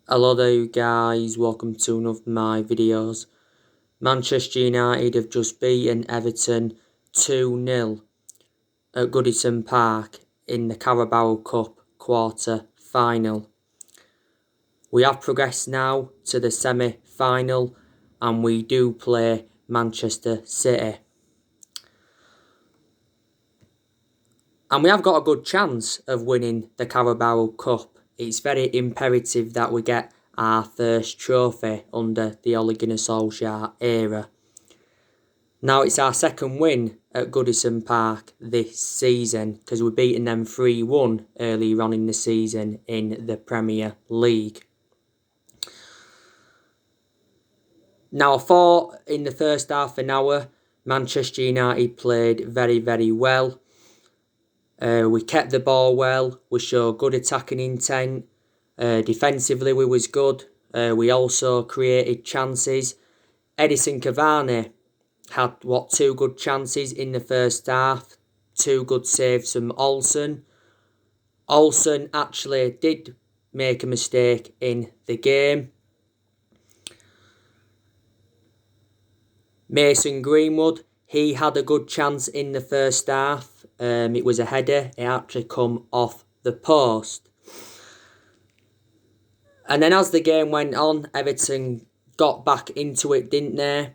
Hello there you guys, welcome to one of my videos. Manchester United have just beaten Everton 2-0 at Goodison Park in the Carabao Cup quarter-final. We have progressed now to the semi-final and we do play Manchester City. And we have got a good chance of winning the Carabao Cup. It's very imperative that we get our first trophy under the Ole Gunnar Solskjaer era. Now it's our second win at Goodison Park this season because we're beating them 3-1 earlier on in the season in the Premier League. Now I thought in the first half an hour Manchester United played very, very well. We kept the ball well, we showed good attacking intent, defensively we was good, we also created chances. Edison Cavani had, two good chances in the first half, 2 good saves from Olsen. Olsen actually did make a mistake in the game. Mason Greenwood, he had a good chance in the first half. It was a header. It actually come off the post. And then as the game went on, Everton got back into it, didn't they?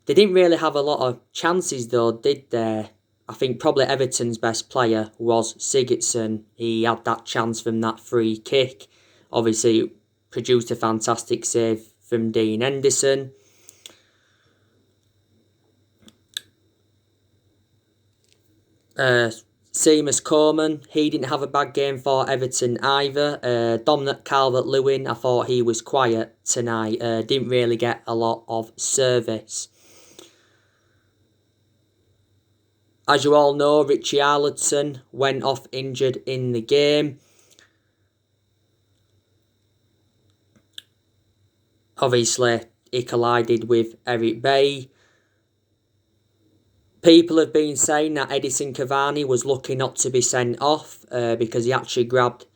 They didn't really have a lot of chances though, did they? I think probably Everton's best player was Sigurdsson. He had that chance from that free kick. Obviously, produced a fantastic save from Dean Henderson. Seamus Coleman, he didn't have a bad game for Everton either. Dominic Calvert-Lewin, I thought he was quiet tonight. Didn't really get a lot of service. As you all know, Richie Arledson went off injured in the game. Obviously, he collided with Eric Bailly. People have been saying that Edison Cavani was lucky not to be sent off because he actually grabbed,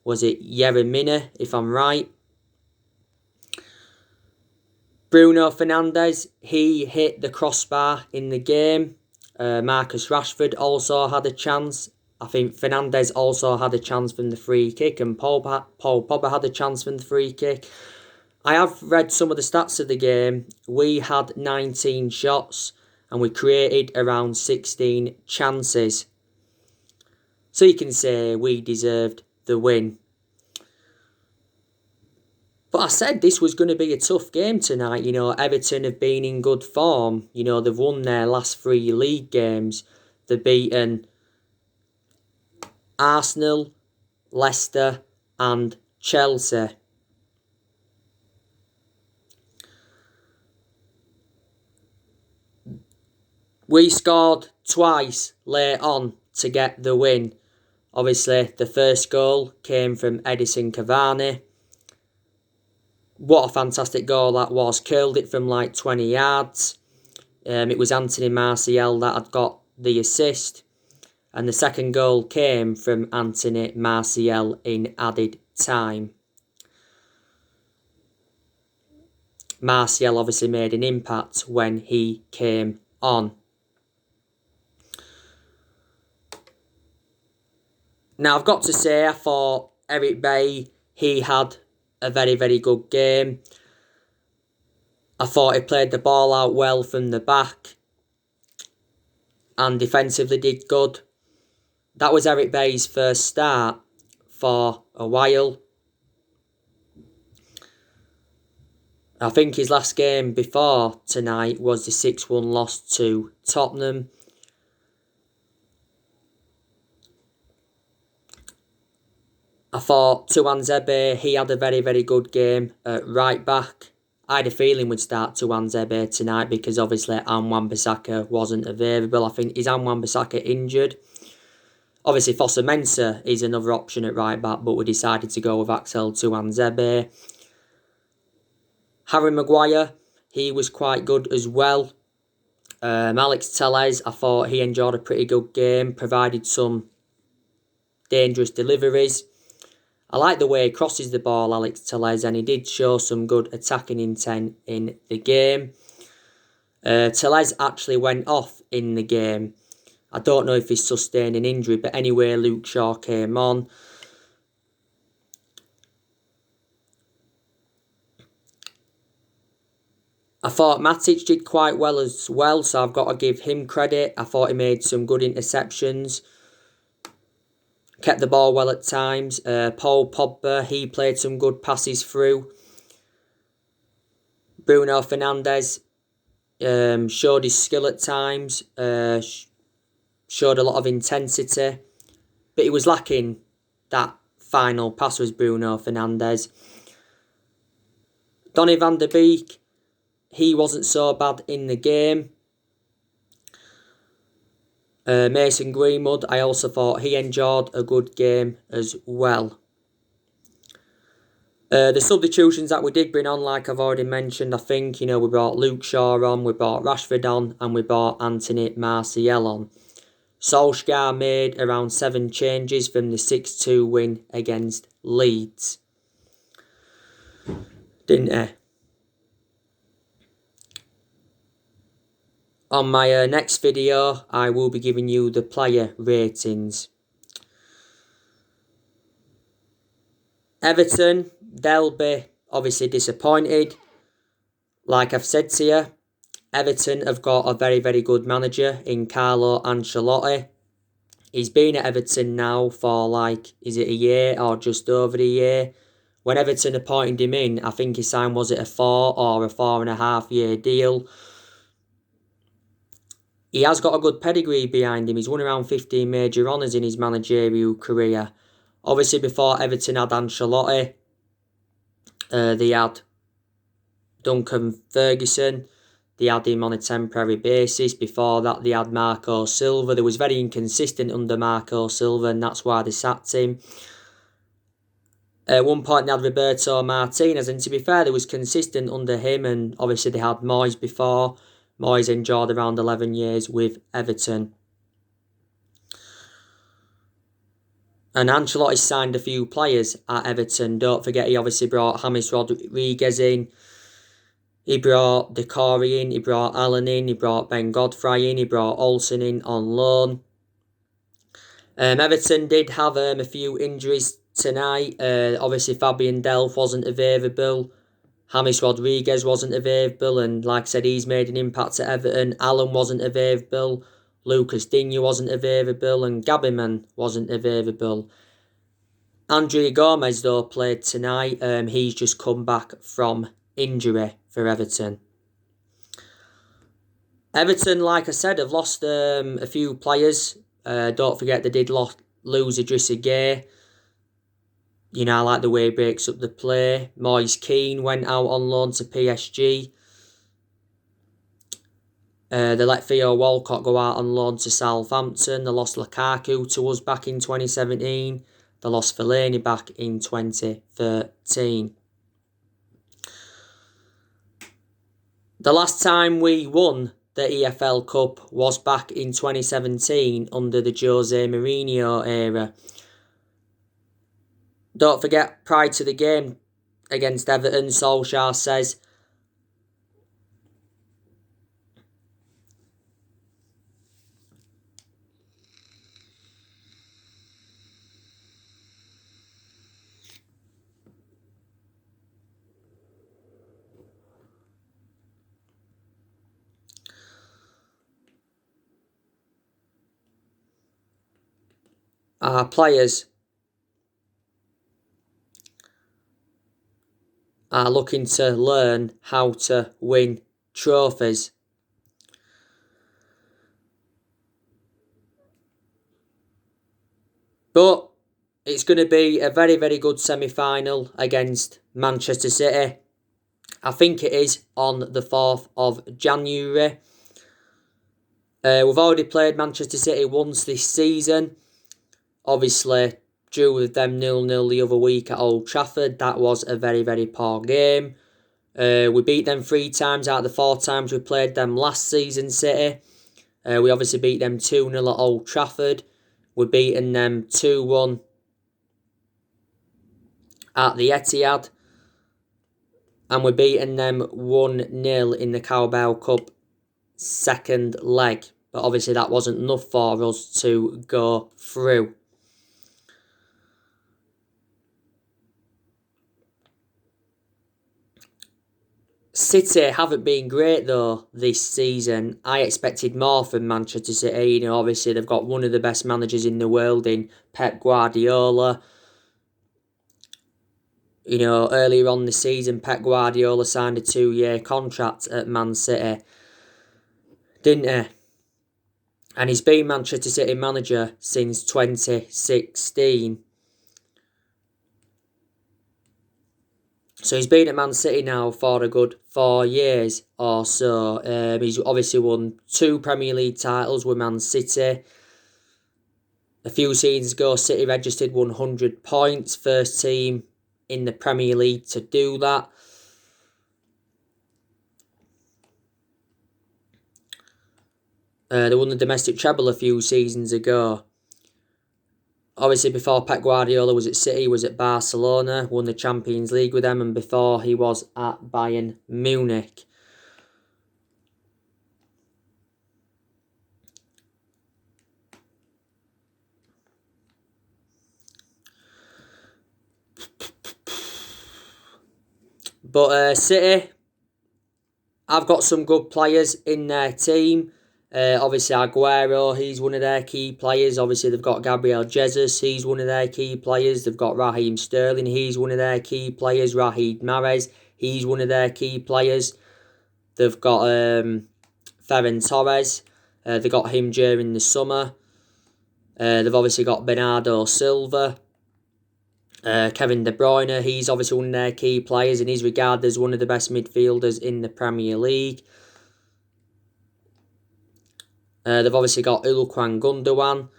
was it Yeremina, if I'm right. Bruno Fernandes, he hit the crossbar in the game. Marcus Rashford also had a chance. I think Fernandes also had a chance from the free kick and Paul Pogba had a chance from the free kick. I have read some of the stats of the game. We had 19 shots and we created around 16 chances. So you can say we deserved the win. But I said this was going to be a tough game tonight. You know, Everton have been in good form. You know, they've won their last 3 league games. They've beaten Arsenal, Leicester and Chelsea. We scored twice late on to get the win. Obviously, the first goal came from Edison Cavani. What a fantastic goal that was. Curled it from like 20 yards. It was Anthony Martial that had got the assist. And the second goal came from Anthony Martial in added time. Martial obviously made an impact when he came on. Now, I've got to say, I thought Eric Bailly, he had a very, very good game. I thought he played the ball out well from the back and defensively did good. That was Eric Bailly's first start for a while. I think his last game before tonight was the 6-1 loss to Tottenham. I thought Tuanzebe, he had a very, very good game at right back. I had a feeling we'd start Tuanzebe tonight because obviously Wan-Bissaka wasn't available. I think is Wan-Bissaka injured. Obviously Fosu-Mensah is another option at right back, but we decided to go with Axel Tuanzebe. Harry Maguire, he was quite good as well. Alex Telles, I thought he enjoyed a pretty good game, provided some dangerous deliveries. I like the way he crosses the ball, Alex Telles, and he did show some good attacking intent in the game. Telles actually went off in the game. I don't know if he's sustained an injury, but anyway, Luke Shaw came on. I thought Matic did quite well as well, so I've got to give him credit. I thought he made some good interceptions. Kept the ball well at times. Paul Pogba, he played some good passes through. Bruno Fernandes showed his skill at times. Showed a lot of intensity. But he was lacking that final pass was Bruno Fernandes. Donny van der Beek, he wasn't so bad in the game. Mason Greenwood, I also thought he enjoyed a good game as well. The substitutions that we did bring on, like I've already mentioned, I think, we brought Luke Shaw on, we brought Rashford on, and we brought Anthony Martial on. Solskjaer made around 7 changes from the 6-2 win against Leeds. Didn't he? On my next video, I will be giving you the player ratings. Everton, they'll be obviously disappointed. Like I've said to you, Everton have got a very, very good manager in Carlo Ancelotti. He's been at Everton now for is it a year or just over a year? When Everton appointed him in, I think he signed, was it a 4 or a 4.5 year deal? He has got a good pedigree behind him. He's won around 15 major honours in his managerial career. Obviously, before Everton had Ancelotti, they had Duncan Ferguson. They had him on a temporary basis. Before that, they had Marco Silva. They was very inconsistent under Marco Silva, and that's why they sacked him. At one point, they had Roberto Martinez, and to be fair, they was consistent under him, and obviously they had Moyes before. Moyes enjoyed around 11 years with Everton. And Ancelotti signed a few players at Everton. Don't forget, he obviously brought James Rodriguez in. He brought Decore in. He brought Allen in. He brought Ben Godfrey in. He brought Olsen in on loan. Everton did have a few injuries tonight. Obviously, Fabian Delph wasn't available. James Rodriguez wasn't available, and like I said, he's made an impact at Everton. Allen wasn't available. Lucas Digne wasn't available, and Gabbyman wasn't available. Andrea Gomez, though, played tonight. He's just come back from injury for Everton. Everton, like I said, have lost a few players. Don't forget they did lose Idrissa Gueye. I like the way he breaks up the play. Moise Keane went out on loan to PSG. They let Theo Walcott go out on loan to Southampton. They lost Lukaku to us back in 2017. They lost Fellaini back in 2013. The last time we won the EFL Cup was back in 2017 under the Jose Mourinho era. Don't forget, prior to the game against Everton, Solskjaer says, our players are looking to learn how to win trophies. But it's going to be a very, very good semi-final against Manchester City. I think it is on the 4th of January. We've already played Manchester City once this season. Obviously, drew with them 0-0 the other week at Old Trafford. That was a very, very poor game. We beat them 3 times out of the 4 times we played them last season, City. We obviously beat them 2-0 at Old Trafford. We're beating them 2-1 at the Etihad. And we're beating them 1-0 in the Carabao Cup second leg. But obviously that wasn't enough for us to go through. City haven't been great though this season. I expected more from Manchester City. You know, obviously they've got one of the best managers in the world in Pep Guardiola. You know, earlier on the season, Pep Guardiola signed a 2-year contract at Man City, didn't he? And he's been Manchester City manager since 2016. So he's been at Man City now for a good 4 years or so. He's obviously won 2 Premier League titles with Man City. A few seasons ago, City registered 100 points. First team in the Premier League to do that. They won the domestic treble a few seasons ago. Obviously, before Pep Guardiola was at City, he was at Barcelona, won the Champions League with them, and before he was at Bayern Munich. But City, I've got some good players in their team. Obviously, Aguero, he's one of their key players. Obviously, they've got Gabriel Jesus, he's one of their key players. They've got Raheem Sterling, he's one of their key players. Riyad Mahrez, he's one of their key players. They've got Ferran Torres, they got him during the summer. They've obviously got Bernardo Silva. Kevin De Bruyne, he's obviously one of their key players and he's regarded as one of the best midfielders in the Premier League. They've obviously got Ilkay Gundogan.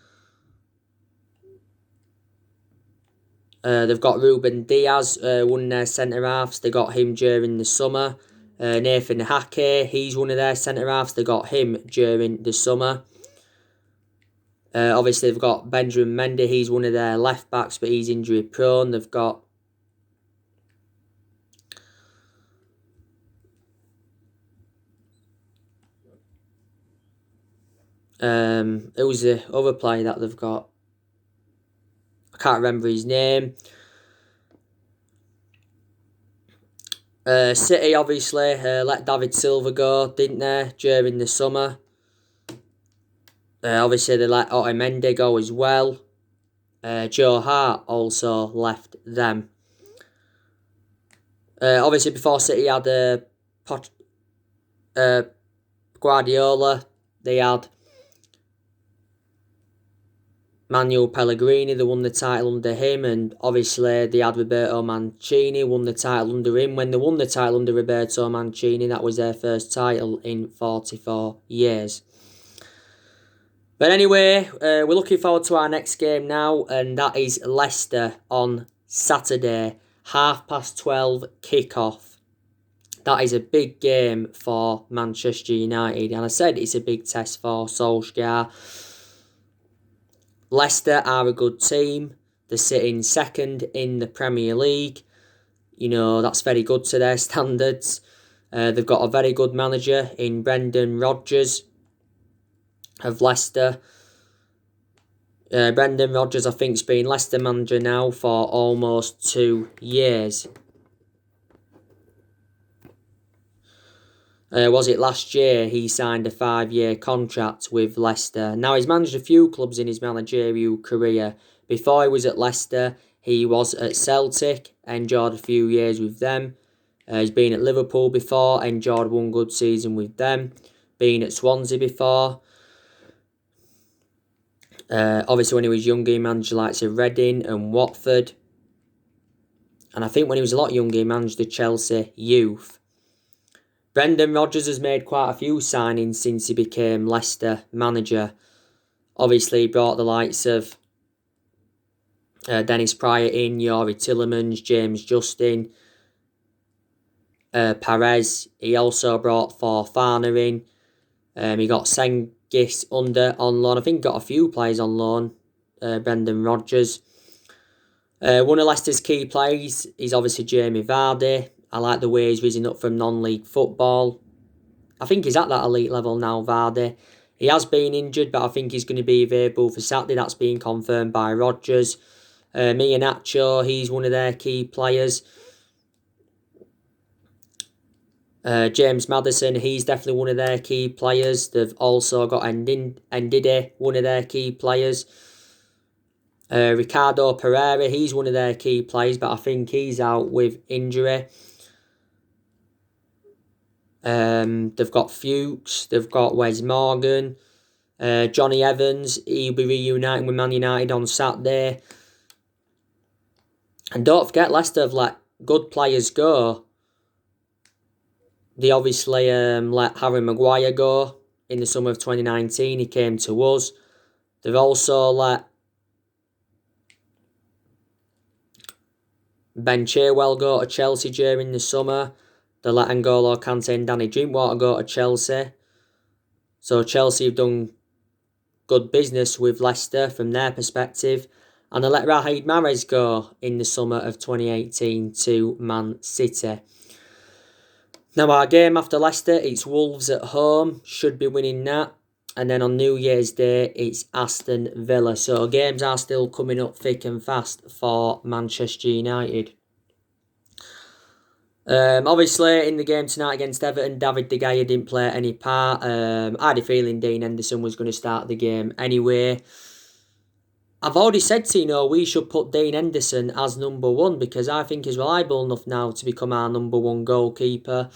They've got Ruben Diaz, one of their centre-halves. They got him during the summer. Nathan Ake, he's one of their centre-halves. They got him during the summer. Obviously, they've got Benjamin Mendy. He's one of their left-backs, but he's injury-prone. They've got who was the other player that they've got? I can't remember his name. City obviously let David Silva go, didn't they, during the summer? Obviously they let Otamendi go as well. Joe Hart also left them. Obviously before City had Guardiola, they had Manuel Pellegrini, they won the title under him, and obviously they had Roberto Mancini, won the title under him. When they won the title under Roberto Mancini, that was their first title in 44 years. But anyway, we're looking forward to our next game now, and that is Leicester on Saturday, 12:30 kickoff. That is a big game for Manchester United, and I said it's a big test for Solskjaer. Leicester are a good team. They're sitting second in the Premier League. You know, that's very good to their standards. They've got a very good manager in Brendan Rodgers of Leicester. Brendan Rodgers, I think, has been Leicester manager now for almost 2 years. Was it last year he signed a 5-year contract with Leicester? Now, he's managed a few clubs in his managerial career. Before he was at Leicester, he was at Celtic, enjoyed a few years with them. He's been at Liverpool before, enjoyed one good season with them. Been at Swansea before. Obviously, when he was younger, he managed the likes of Reading and Watford. And I think when he was a lot younger, he managed the Chelsea youth. Brendan Rodgers has made quite a few signings since he became Leicester manager. Obviously, he brought the likes of Dennis Pryor in, Youri Tielemans, James Justin, Perez. He also brought Fofana in. He got Senghis on loan. I think he got a few players on loan, Brendan Rodgers. One of Leicester's key players is obviously Jamie Vardy. I like the way he's risen up from non-league football. I think he's at that elite level now, Vardy. He has been injured, but I think he's going to be available for Saturday. That's been confirmed by Rodgers. Iheanacho, he's one of their key players. James Maddison, he's definitely one of their key players. They've also got Ndidi, one of their key players. Ricardo Pereira, he's one of their key players, but I think he's out with injury. They've got Fuchs, they've got Wes Morgan, Johnny Evans, he'll be reuniting with Man United on Saturday. And don't forget, Leicester have let good players go. They obviously let Harry Maguire go in the summer of 2019. He came to us. They've also let Ben Chilwell go to Chelsea during the summer. They let N'Golo Kante and Danny Drinkwater go to Chelsea. So Chelsea have done good business with Leicester from their perspective. And they let Riyad Mahrez go in the summer of 2018 to Man City. Now our game after Leicester, it's Wolves at home. Should be winning that. And then on New Year's Day, it's Aston Villa. So games are still coming up thick and fast for Manchester United. Obviously, in the game tonight against Everton, David De Gea didn't play any part. I had a feeling Dean Henderson was going to start the game anyway. I've already said to we should put Dean Henderson as number one because I think he's reliable enough now to become our number one goalkeeper.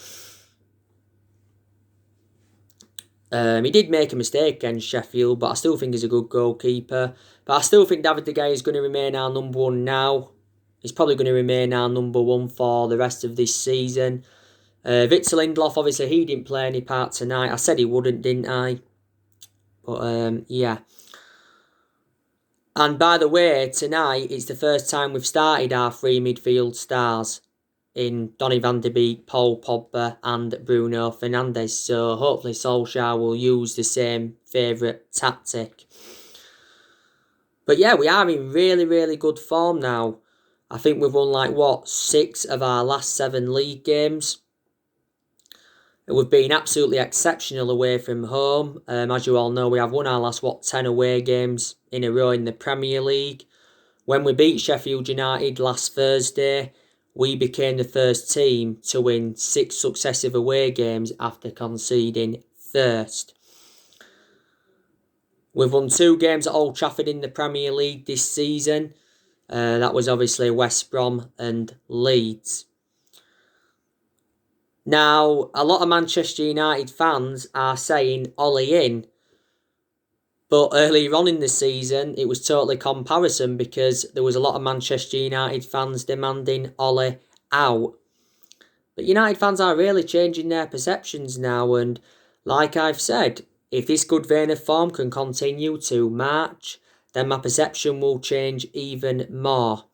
He did make a mistake against Sheffield, but I still think he's a good goalkeeper. But I still think David De Gea is going to remain our number one now. He's probably going to remain our number one for the rest of this season. Victor Lindelof, obviously, he didn't play any part tonight. I said he wouldn't, didn't I? But, yeah. And by the way, tonight, it's the first time we've started our three midfield stars in Donny van de Beek, Paul Pogba and Bruno Fernandes. So hopefully Solskjaer will use the same favourite tactic. But yeah, we are in really, really good form now. I think we've won 6 of our last 7 league games. We've been absolutely exceptional away from home. As you all know, we have won our last 10 away games in a row in the Premier League. When we beat Sheffield United last Thursday, we became the first team to win 6 successive away games after conceding first. We've won 2 games at Old Trafford in the Premier League this season. That was obviously West Brom and Leeds. Now, a lot of Manchester United fans are saying Ollie in. But earlier on in the season, it was totally comparison because there was a lot of Manchester United fans demanding Ollie out. But United fans are really changing their perceptions now. And like I've said, if this good vein of form can continue to March, then my perception will change even more.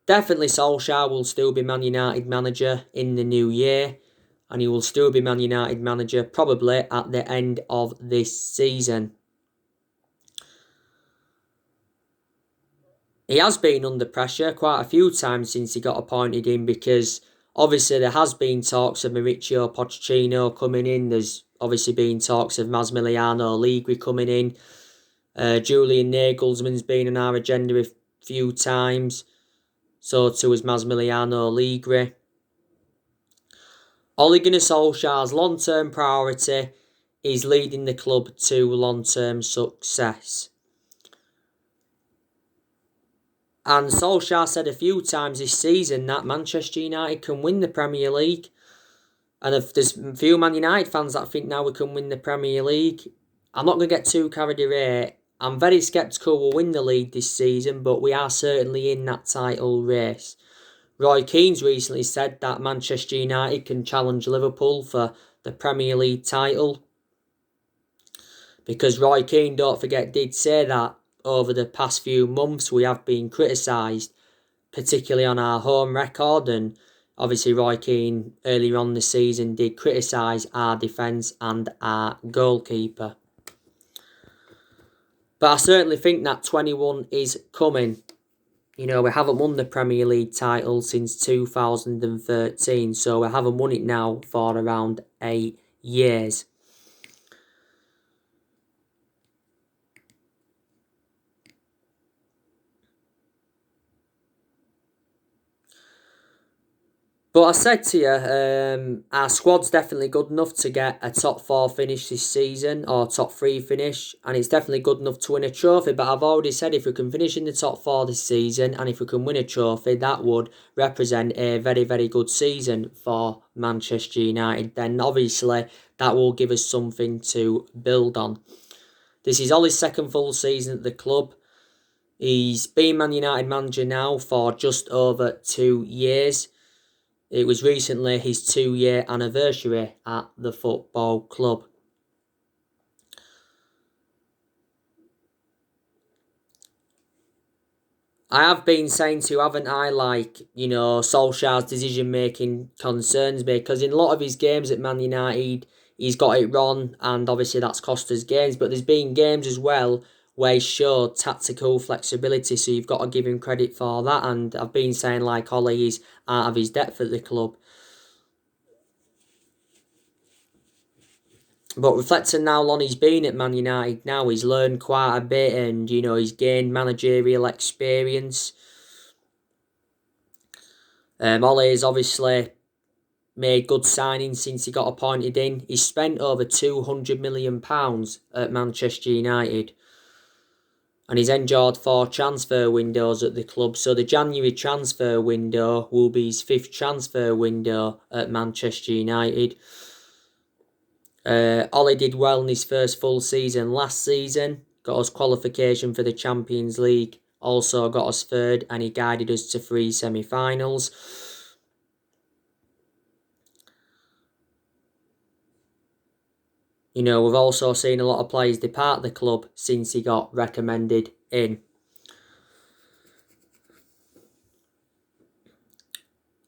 Definitely Solskjaer will still be Man United manager in the new year. And he will still be Man United manager probably at the end of this season. He has been under pressure quite a few times since he got appointed in because obviously there has been talks of Mauricio Pochettino coming in. There's obviously been talks of Massimiliano Allegri coming in. Julian Nagelsmann's been on our agenda a few times. So too has Massimiliano Allegri. Ole Gunnar Solskjaer's long-term priority is leading the club to long-term success. And Solskjaer said a few times this season that Manchester United can win the Premier League. And if there's a few Man United fans that think now we can win the Premier League, I'm not going to get too carried away. I'm very sceptical we'll win the league this season, but we are certainly in that title race. Roy Keane's recently said that Manchester United can challenge Liverpool for the Premier League title. Because Roy Keane, don't forget, did say that over the past few months we have been criticised, particularly on our home record. And obviously Roy Keane earlier on the season did criticise our defence and our goalkeeper. But I certainly think that 21 is coming. We haven't won the Premier League title since 2013, so we haven't won it now for around 8 years. But I said to you, our squad's definitely good enough to get a top 4 finish this season, or top 3 finish, and it's definitely good enough to win a trophy. But I've already said if we can finish in the top 4 this season, and if we can win a trophy, that would represent a very, very good season for Manchester United. Then obviously that will give us something to build on. This is Ollie's second full season at the club. He's been Man United manager now for just over 2 years. It was recently his 2-year anniversary at the football club. I have been saying to you, haven't I, Solskjaer's decision-making concerns me, because in a lot of his games at Man United, he's got it wrong, and obviously that's cost us games, but there's been games as well where he showed tactical flexibility, so you've got to give him credit for that, and I've been saying, Ollie is out of his depth at the club. But reflecting now on he's been at Man United now, he's learned quite a bit, and he's gained managerial experience. Ollie's obviously made good signings since he got appointed in. He's spent over £200 million at Manchester United. And he's endured 4 transfer windows at the club. So the January transfer window will be his 5th transfer window at Manchester United. Ollie did well in his first full season last season. Got us qualification for the Champions League. Also got us 3rd, and he guided us to 3 semi-finals. We've also seen a lot of players depart the club since he got recommended in.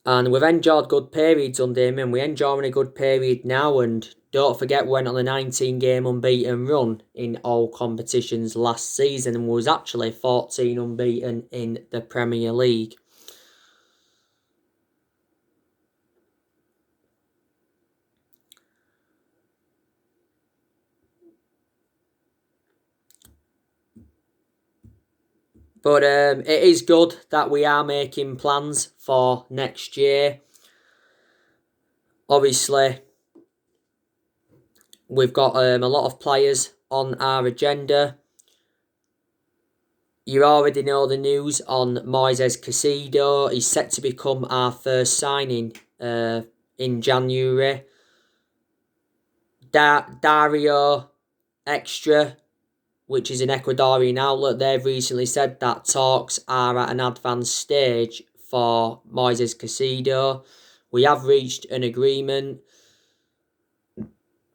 And we've enjoyed good periods under him, and we're enjoying a good period now. And don't forget, we went on a 19-game unbeaten run in all competitions last season, and was actually 14 unbeaten in the Premier League. But it is good that we are making plans for next year. Obviously, we've got a lot of players on our agenda. You already know the news on Moises Caicedo. He's set to become our first signing in January. Dario Extra, which is an Ecuadorian outlet, they've recently said that talks are at an advanced stage for Moises Caicedo. We have reached an agreement.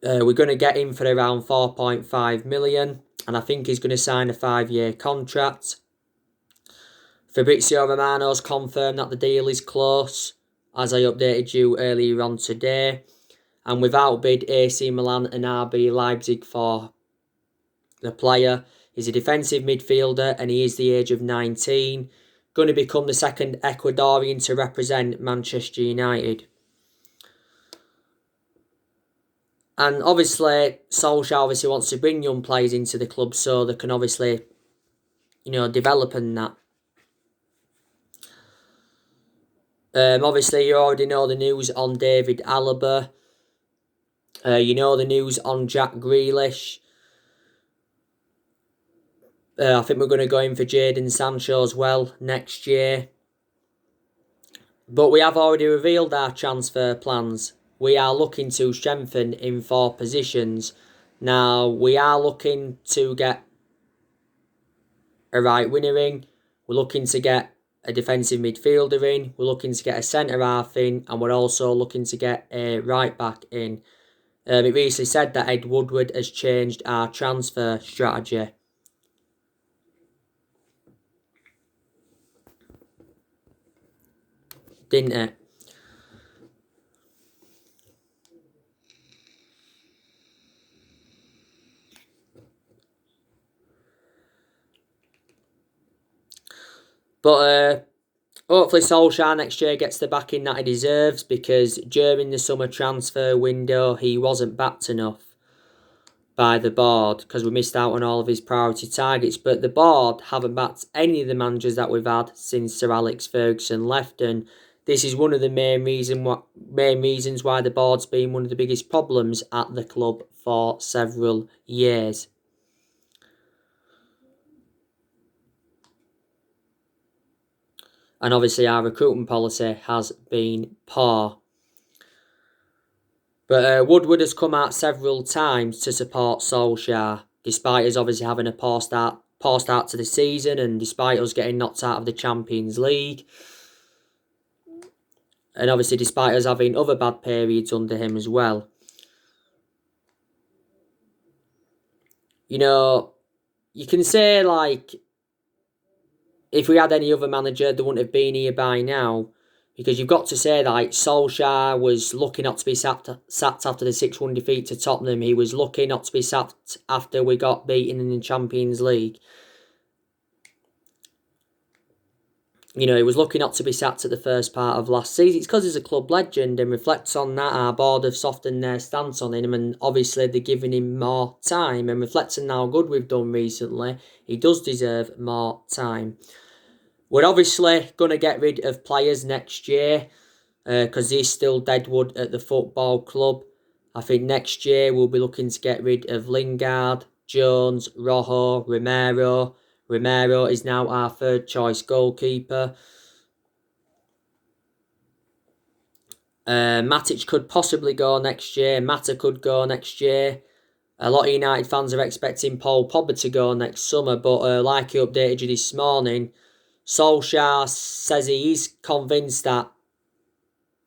We're going to get him for around 4.5 million, and I think he's going to sign a 5-year contract. Fabrizio Romano's confirmed that the deal is close, as I updated you earlier on today. And we've outbid AC Milan and RB Leipzig for the player. He's a defensive midfielder, and he is the age of 19. Going to become the second Ecuadorian to represent Manchester United. And obviously, Solskjaer wants to bring young players into the club so they can obviously, develop and that. Obviously, you already know the news on David Alaba. You know the news on Jack Grealish. I think we're going to go in for Jadon Sancho as well next year. But we have already revealed our transfer plans. We are looking to strengthen in 4 positions. Now, we are looking to get a right winger in. We're looking to get a defensive midfielder in. We're looking to get a centre-half in. And we're also looking to get a right-back in. It recently said that Ed Woodward has changed our transfer strategy. Didn't it? But hopefully Solskjaer next year gets the backing that he deserves, because during the summer transfer window he wasn't backed enough by the board, because we missed out on all of his priority targets. But the board haven't backed any of the managers that we've had since Sir Alex Ferguson left, and this is one of the main reasons why the board's been one of the biggest problems at the club for several years. And obviously our recruitment policy has been poor. But Woodward has come out several times to support Solskjaer, despite us obviously having a poor start to the season, and despite us getting knocked out of the Champions League. And obviously despite us having other bad periods under him as well. You know, you can say, like, if we had any other manager, they wouldn't have been here by now. Because you've got to say that, like, Solskjaer was lucky not to be sacked after the 6-1 defeat to Tottenham. He was lucky not to be sacked after we got beaten in the Champions League. You know, he was lucky not to be sacked at the first part of last season. It's because he's a club legend, and reflects on that, our board have softened their stance on him, and obviously they're giving him more time. And reflecting on how good we've done recently, he does deserve more time. We're obviously going to get rid of players next year, because he's still deadwood at the football club. I think next year we'll be looking to get rid of Lingard, Jones, Rojo, Romero. Romero is now our third choice goalkeeper. Matic could possibly go next year. Mata could go next year. A lot of United fans are expecting Paul Pogba to go next summer, but like he updated you this morning, Solskjaer says he is convinced that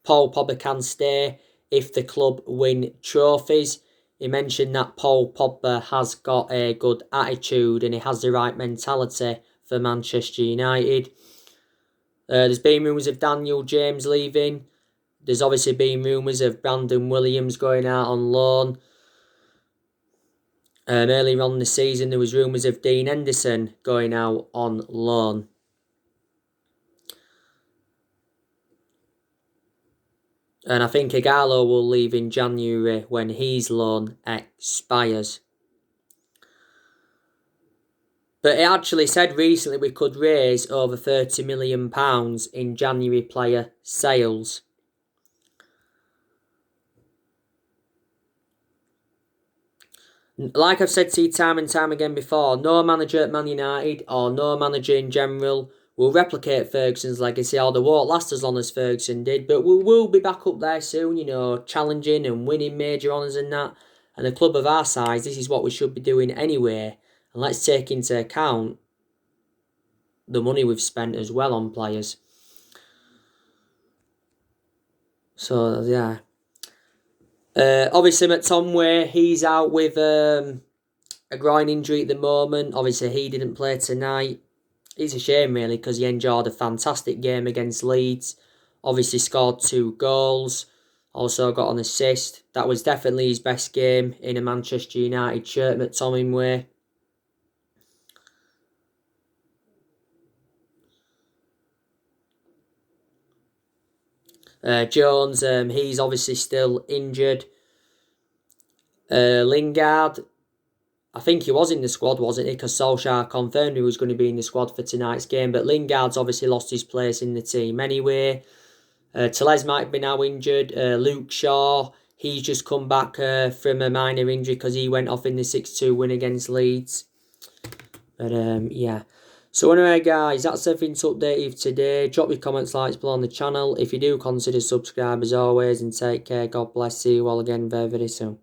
Paul Pogba can stay if the club win trophies. He mentioned that Paul Pogba has got a good attitude and he has the right mentality for Manchester United. There's been rumours of Daniel James leaving. There's obviously been rumours of Brandon Williams going out on loan. Earlier on in the season, there was rumours of Dean Henderson going out on loan. And I think Ighalo will leave in January when his loan expires. But it actually said recently we could raise over £30 million in January player sales. Like I've said to you time and time again before, no manager at Man United, or no manager in general, will replicate Ferguson's legacy, or they won't last as long as Ferguson did, but we will be back up there soon, you know, challenging and winning major honours and that. And a club of our size, this is what we should be doing anyway. And let's take into account the money we've spent as well on players. So, yeah. Obviously, McTominay, he's out with a groin injury at the moment. Obviously, he didn't play tonight. It's a shame, really, because he enjoyed a fantastic game against Leeds. Obviously scored 2 goals. Also got an assist. That was definitely his best game in a Manchester United shirt, McTominay. Jones, he's obviously still injured. Lingard, I think he was in the squad, wasn't he? Because Solskjaer confirmed he was going to be in the squad for tonight's game. But Lingard's obviously lost his place in the team anyway. Telles might be now injured. Luke Shaw, he's just come back from a minor injury because he went off in the 6-2 win against Leeds. But yeah. So anyway, guys, that's everything to update you today. Drop your comments, likes below on the channel. If you do, consider subscribe as always, and take care. God bless you all again very, very soon.